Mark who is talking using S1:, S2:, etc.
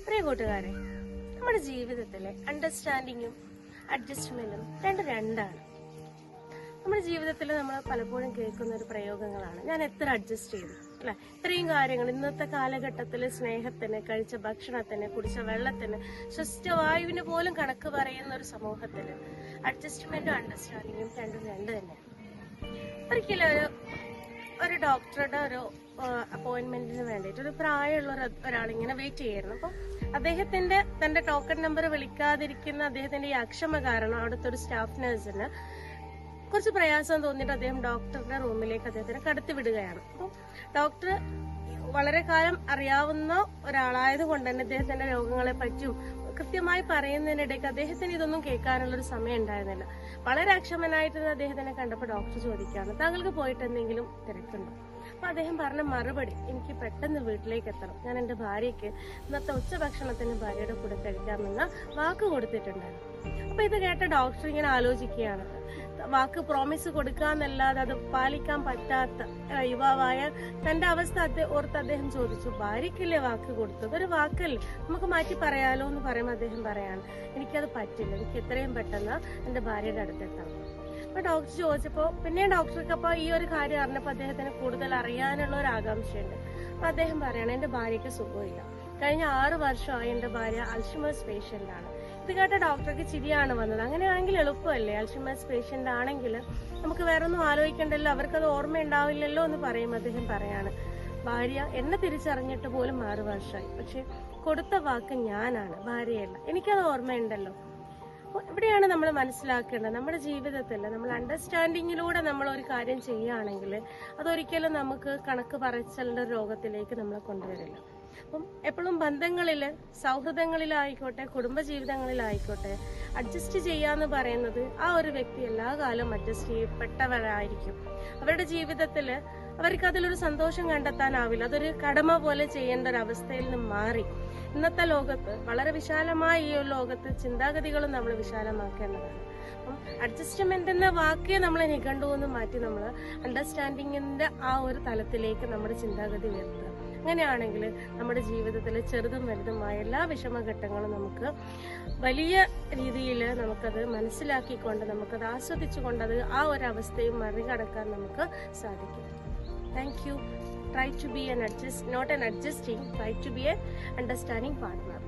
S1: പ്രിയ കൂട്ടുകാരെ, നമ്മുടെ ജീവിതത്തിലെ അണ്ടർസ്റ്റാൻഡിങ്ങും അഡ്ജസ്റ്റ്മെന്റും രണ്ടാണ്. നമ്മുടെ ജീവിതത്തിൽ നമ്മൾ പലപ്പോഴും കേൾക്കുന്ന ഒരു പ്രയോഗങ്ങളാണ്, ഞാൻ എത്ര അഡ്ജസ്റ്റ് ചെയ്തു അല്ലെ. ഇത്രയും കാര്യങ്ങൾ ഇന്നത്തെ കാലഘട്ടത്തിൽ സ്നേഹത്തിന്, കഴിച്ച ഭക്ഷണത്തിന്, കുടിച്ച വെള്ളത്തിന്, ശ്വസിച്ചവായുവിന് പോലും കണക്ക് പറയുന്ന ഒരു സമൂഹത്തിൽ അഡ്ജസ്റ്റ്മെന്റും അണ്ടർസ്റ്റാൻഡിങ്ങും രണ്ട് തന്നെയാണ്. ഒരിക്കലും ഒരു ഡോക്ടറുടെ ഒരു അപ്പോയിന്റ്മെന്റിന് വേണ്ടിയിട്ട് ഒരു പ്രായമുള്ള ഒരാളിങ്ങനെ വെയിറ്റ് ചെയ്യായിരുന്നു. അപ്പം തന്റെ ടോക്കൺ നമ്പർ വിളിക്കാതിരിക്കുന്ന അദ്ദേഹത്തിന്റെ ഈ അക്ഷമ കാരണം അവിടുത്തെ ഒരു സ്റ്റാഫ് നഴ്സിന് കുറച്ച് പ്രയാസം തോന്നിയിട്ട് അദ്ദേഹം ഡോക്ടറുടെ റൂമിലേക്ക് അദ്ദേഹത്തിനെ കടത്തി വിടുകയാണ്. അപ്പം ഡോക്ടർ വളരെ കാലം അറിയാവുന്ന ഒരാളായത് കൊണ്ട് തന്നെ അദ്ദേഹത്തിന്റെ രോഗങ്ങളെ പറ്റിയും കൃത്യമായി പറയുന്നതിനിടയ്ക്ക് അദ്ദേഹത്തിന് ഇതൊന്നും കേൾക്കാനുള്ളൊരു സമയം ഉണ്ടായിരുന്നില്ല. വളരെ അക്ഷമനായിട്ട് അദ്ദേഹത്തിനെ കണ്ടപ്പോൾ ഡോക്ടർ ചോദിക്കുകയാണ്, താങ്കൾക്ക് പോയിട്ട് എന്തെങ്കിലും തിരക്കുണ്ടോ? അപ്പൊ അദ്ദേഹം പറഞ്ഞ മറുപടി, എനിക്ക് പെട്ടെന്ന് വീട്ടിലേക്ക് എത്തണം, ഞാൻ എന്റെ ഭാര്യയ്ക്ക് ഇന്നത്തെ ഉച്ചഭക്ഷണത്തിന് ഭാര്യയുടെ കൂടെ കഴിക്കാമെന്ന് വാക്ക് കൊടുത്തിട്ടുണ്ടായിരുന്നു. അപ്പൊ ഇത് കേട്ട ഡോക്ടർ ഇങ്ങനെ ആലോചിക്കുകയാണ്, വാക്ക് പ്രോമിസ് കൊടുക്കാന്നല്ലാതെ അത് പാലിക്കാൻ പറ്റാത്ത യുവാവായ തന്റെ അവസ്ഥ ഓർത്ത് അദ്ദേഹം ചോദിച്ചു, ഭാര്യയ്ക്കല്ലേ വാക്ക് കൊടുത്തത്, ഒരു വാക്കല്ലേ, നമുക്ക് മാറ്റി പറയാലോ എന്ന് പറയുമ്പോൾ അദ്ദേഹം പറയാണ്, എനിക്കത് പറ്റില്ല, എനിക്ക് എത്രയും പെട്ടെന്ന് എന്റെ ഭാര്യയുടെ അടുത്തെത്തണം. അപ്പൊ ഡോക്ടർ ചോദിച്ചപ്പോ പിന്നെ ഡോക്ടർക്ക് അപ്പൊ ഈ ഒരു കാര്യം അറിഞ്ഞപ്പോ അദ്ദേഹത്തിന് കൂടുതൽ അറിയാനുള്ള ഒരു ആകാംക്ഷയുണ്ട്. അപ്പൊ അദ്ദേഹം പറയാണ്, എന്റെ ഭാര്യയ്ക്ക് സുഖമില്ല, കഴിഞ്ഞ 6 വർഷമായി എന്റെ ഭാര്യ അൽഷിമേഴ്സ് പേഷ്യന്റ് ആണ്. ഇത് കേട്ട ഡോക്ടർക്ക് ചിരിയാണ് വന്നത്. അങ്ങനെയാണെങ്കിൽ എളുപ്പമല്ലേ, അൽഷിമേഴ്സ് പേഷ്യന്റ് ആണെങ്കിൽ നമുക്ക് വേറെ ഒന്നും ആലോചിക്കണ്ടല്ലോ, അവർക്കത് ഓർമ്മയുണ്ടാവില്ലല്ലോ എന്ന് പറയുമ്പോൾ അദ്ദേഹം പറയാണ്, ഭാര്യ എന്നെ തിരിച്ചറിഞ്ഞിട്ട് പോലും 6 വർഷമായി, പക്ഷെ കൊടുത്ത വാക്ക് ഞാനാണ്, ഭാര്യയല്ല, എനിക്കത് ഓർമ്മയുണ്ടല്ലോ. ഇവിടെയാണ് നമ്മൾ മനസ്സിലാക്കേണ്ടത്, നമ്മുടെ ജീവിതത്തിൽ നമ്മൾ അണ്ടർസ്റ്റാൻഡിങ്ങിലൂടെ നമ്മൾ ഒരു കാര്യം ചെയ്യുകയാണെങ്കിൽ അതൊരിക്കലും നമുക്ക് കണക്ക് പറച്ചിലിന്റെ രോഗത്തിലേക്ക് നമ്മളെ കൊണ്ടുവരില്ല. അപ്പം എപ്പോഴും ബന്ധങ്ങളില്, സൗഹൃദങ്ങളിലായിക്കോട്ടെ, കുടുംബജീവിതങ്ങളിലായിക്കോട്ടെ, അഡ്ജസ്റ്റ് ചെയ്യാന്ന് പറയുന്നത് ആ ഒരു വ്യക്തി എല്ലാ കാലവും അഡ്ജസ്റ്റ് ചെയ്യപ്പെട്ടവരായിരിക്കും. അവരുടെ ജീവിതത്തിൽ അവർക്ക് അതിലൊരു സന്തോഷം കണ്ടെത്താനാവില്ല, അതൊരു കടമ പോലെ ചെയ്യേണ്ട ഒരു അവസ്ഥയിൽ നിന്ന് മാറി ഇന്നത്തെ ലോകത്ത്, വളരെ വിശാലമായ ഈ ഒരു ലോകത്ത് ചിന്താഗതികളും നമ്മൾ വിശാലമാക്കേണ്ടതാണ്. അപ്പം അഡ്ജസ്റ്റ്മെന്റ് എന്ന വാക്കേ നമ്മളെ നിഘണ്ടുവെന്ന് മാറ്റി നമ്മൾ അണ്ടർസ്റ്റാൻഡിങ്ങിന്റെ ആ ഒരു തലത്തിലേക്ക് നമ്മുടെ ചിന്താഗതി ഉയർത്തുക. അങ്ങനെയാണെങ്കിൽ നമ്മുടെ ജീവിതത്തിൽ ചെറുതും വലുതുമായ എല്ലാ വിഷമഘട്ടങ്ങളും നമുക്ക് വലിയ രീതിയിൽ നമുക്കത് മനസ്സിലാക്കിക്കൊണ്ട്, നമുക്കത് ആസ്വദിച്ചുകൊണ്ട് അത് ആ ഒരു അവസ്ഥയും മറികടക്കാൻ നമുക്ക് സാധിക്കും. Thank you. Try to be not an adjusting, try to be an understanding partner.